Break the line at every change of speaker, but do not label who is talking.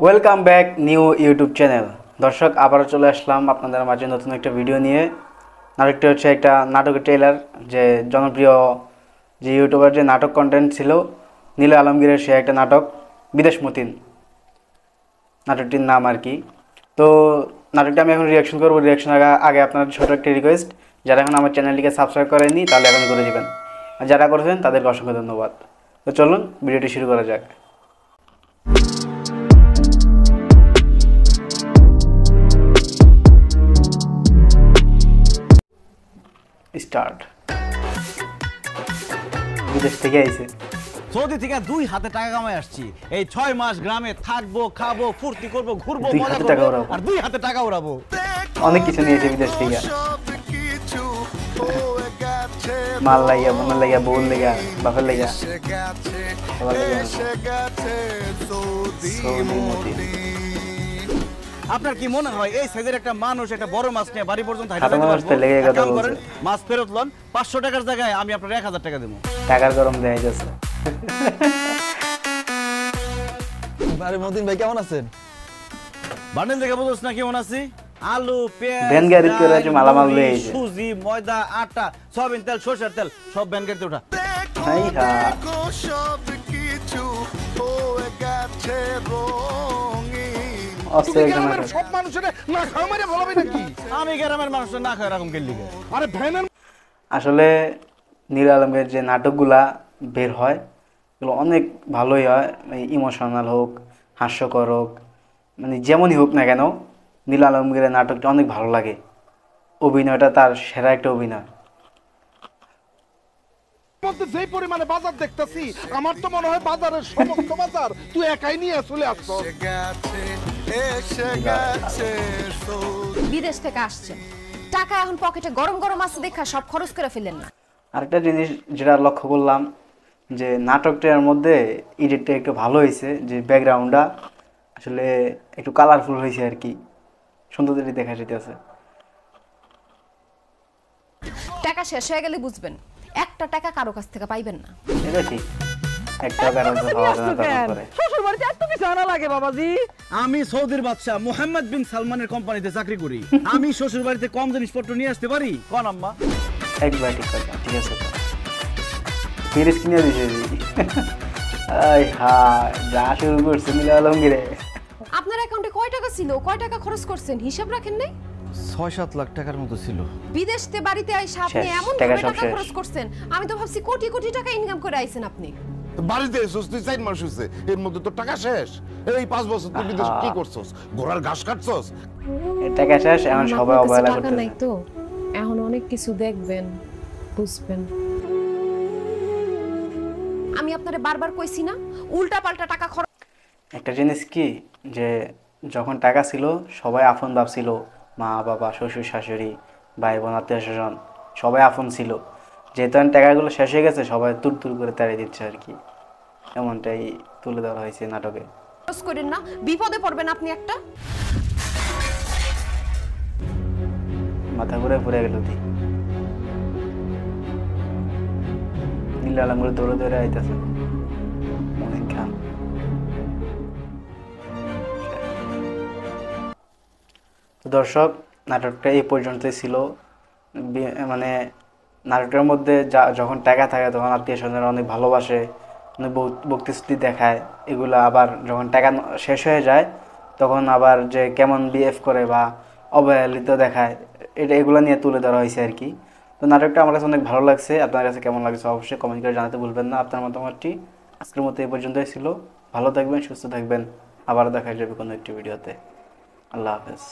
Welcome back new YouTube channel. দর্শক, আবারও চলে আসলাম আপনাদের মাঝে নতুন একটা ভিডিও নিয়ে। নাটকটি হচ্ছে একটা নাটকের ট্রেলার, যে জনপ্রিয় যে ইউটিউবার যে নাটক কন্টেন্ট ছিল নীল আলমগীরের, সে একটা নাটক বিদেশ মতিন, নাটকটির নাম আর কি। তো নাটকটা আমি এখন রিয়াকশন করবো। রিয়াকশন আগে আপনার ছোটো একটা রিকোয়েস্ট, যারা এখন আমার চ্যানেলটিকে সাবস্ক্রাইব করেননি তাহলে এখন করে দেবেন, আর যারা করেছেন তাদেরকে অসংখ্য ধন্যবাদ। তো চলুন ভিডিওটি শুরু করা যাক। স্টার্ট। বিদেশ থেকে আইছে,
সৌদি থেকে 2 হাতে টাকা কামাই আসছি। এই 6 মাস গ্রামে থাকবো, খাবো, ফুর্তি করবো, ঘুরবো, মজা করবো, আর 2 হাতে টাকা উড়াবো।
অনেক কিছু নিয়েছে বিদেশ থেকে, মাল লাগিয়া, বোনের লাগিয়া, বউর লাগিয়া, বাপের লাগিয়া, সবার লাগিয়া।
আপনার কি মনে হয় এই সাইজের একটা মানুষ একটা বড় মাছ নিয়ে বাড়ি পর্যন্ত হাঁটা
হাতে
যেতে
মানুষ তো লেগে
পারবো?
কথা
কাম
বলছে।
করেন, মাছ ফেরত লন, 500 টাকার জায়গায় আমি আপনার 1000 টাকা দেবো।
টাকার গরম দেয়া যাচ্ছে।
আরে মতিন ভাই কেমন আছেন?
বান্ডেল দেখে বুঝছ না কেমন আছি? আলু, পেঁয়াজ,
ভ্যান গাড়িতে করে আছে, মালামাল লয়ে আইছে।
সুজি, ময়দা, আটা, সয়াবিন তেল, সরষের তেল সব ভ্যান গাড়িতে ওঠা।
হাই হা, অস্ত্র একজন আছে।
সব মানুষের না খাওয়া মেরে বলাবি নাকি?
আমি গ্রামের মানুষ না খায় এরকম গেলি।
আরে ভ্যানের
আসলে নীল আলমের যে নাটকগুলা বের হয় এগুলো অনেক ভালোই হয়, ইমোশনাল হোক, হাস্যকর হোক, মানে যেমনই হোক না কেন নীল আলমগীরের নাটকটা অনেক ভালো লাগে। অভিনয়টা তার সেরা একটা অভিনয়।
মধ্যে যেই পরিমাণে বাজার দেখতেছি, আমার তো মনে হয় বাজারের সমস্ত বাজার তুই একাই নিয়ে চলে আসছ।
বিদেশ থেকে আসছে, টাকা এখন পকেটে গরম গরম আছে দেখা সব খরচ করে ফেলেন না।
আরেকটা জিনিস যেটা লক্ষ্য করলাম, যে নাটকটার মধ্যে এডিটটা একটু ভালো হয়েছে, যে ব্যাকগ্রাউন্ডটা আসলে একটু কালারফুল হয়েছে আর কি, সুন্দর দেখা যেতেছে।
টাকা শেষ হয়ে গেলে বুঝবেন, একটা টাকা কারো কাছ থেকে পাইবেন না।
এটা ঠিক, একটা কারণ করে।
শ্বশুর বাড়িতে এত কিছু আনা লাগে বাবাজি?
আমি সৌদির বাদশা মোহাম্মদ বিন সালমানের কোম্পানিতে চাকরি করি। আমি শ্বশুর বাড়িতে কম জিনিসপত্র নিয়ে আসতে পারি? কোন আম্মা?
একবার ঠিক কথা, ঠিক আছে তো ফিরিস কিনে দিছে। আই হা, যা শুরু করছে নীল আলমগীরে।
আপনার অ্যাকাউন্টে কয় টাকা ছিল, কয় টাকা খরচ করছেন হিসাব রাখেন নাই?
6-7 লাখ টাকার মতো ছিল।
বিদেশতে বাড়িতে আইসা আপনি
শেষ,
এমন
টাকা
ভাবে
সব
টাকা
শেষ।
খরচ করছেন, আমি তো ভাবছি কোটি কোটি টাকা ইনকাম করে আইছেন আপনি।
বাড়িতে এসেছিস তুই 4 মাস হয়েছে, এর মধ্যে তো টাকা শেষ। এই 5 বছর তুই বিদেশ কি করছস? ঘোড়ার ঘাস কাটছস?
টাকা শেষ, এখন সবাই
আপনার কাছে
অবহেলা
টাকা নাই
করতেছে।
তো, এখন অনেক কিছু দেখবেন, বুঝবেন।
আমি আপনারে বারবার কইছি না উল্টা পাল্টা টাকা খরচ।
একটা জিনিস কি, যে যখন টাকা ছিল সবাই আপন ভাবছিল, মা বাবা, শ্বশুর শাশুড়ি, ভাই বোন, আত্মীয় স্বজন সবাই আপন ছিল। যেহেতু টাকাগুলো শেষ হয়ে গেছে, সবাই তুর তুর করে তাড়িয়ে দিচ্ছে আর কি, এমনটাই তুলে ধরা হয়েছে নাটকে।
করেন না, বিপদে পড়বেন আপনি একটা।
মাথা ঘুরে গেল দি নীল আলমগীর দৌড়ে দৌড়ে আইতেছে অনেক খান। তো দর্শক, নাটকটা এই পর্যন্তই ছিল। মানে নাটকের মধ্যে যখন টাকা থাকে তখন আত্মীয় স্বজনরা অনেক ভালোবাসে, অনেক ভক্তিস্তুতি দেখায়। এগুলো আবার যখন টাকা শেষ হয়ে যায় তখন আবার যে কেমন বিহেভ করে বা অবহেলিত দেখায়, এগুলো নিয়ে তুলে ধরা হয়েছে আর কি। তো নাটকটা আমার কাছে অনেক ভালো লাগছে। আপনার কাছে কেমন লাগছে অবশ্যই কমেন্ট করে জানাতে ভুলবেন না আপনার মতামতটি। আজকের মতো এই পর্যন্তই ছিল। ভালো থাকবেন, সুস্থ থাকবেন, আবার দেখা যাবে কোনো একটি ভিডিওতে। আল্লাহ হাফেজ।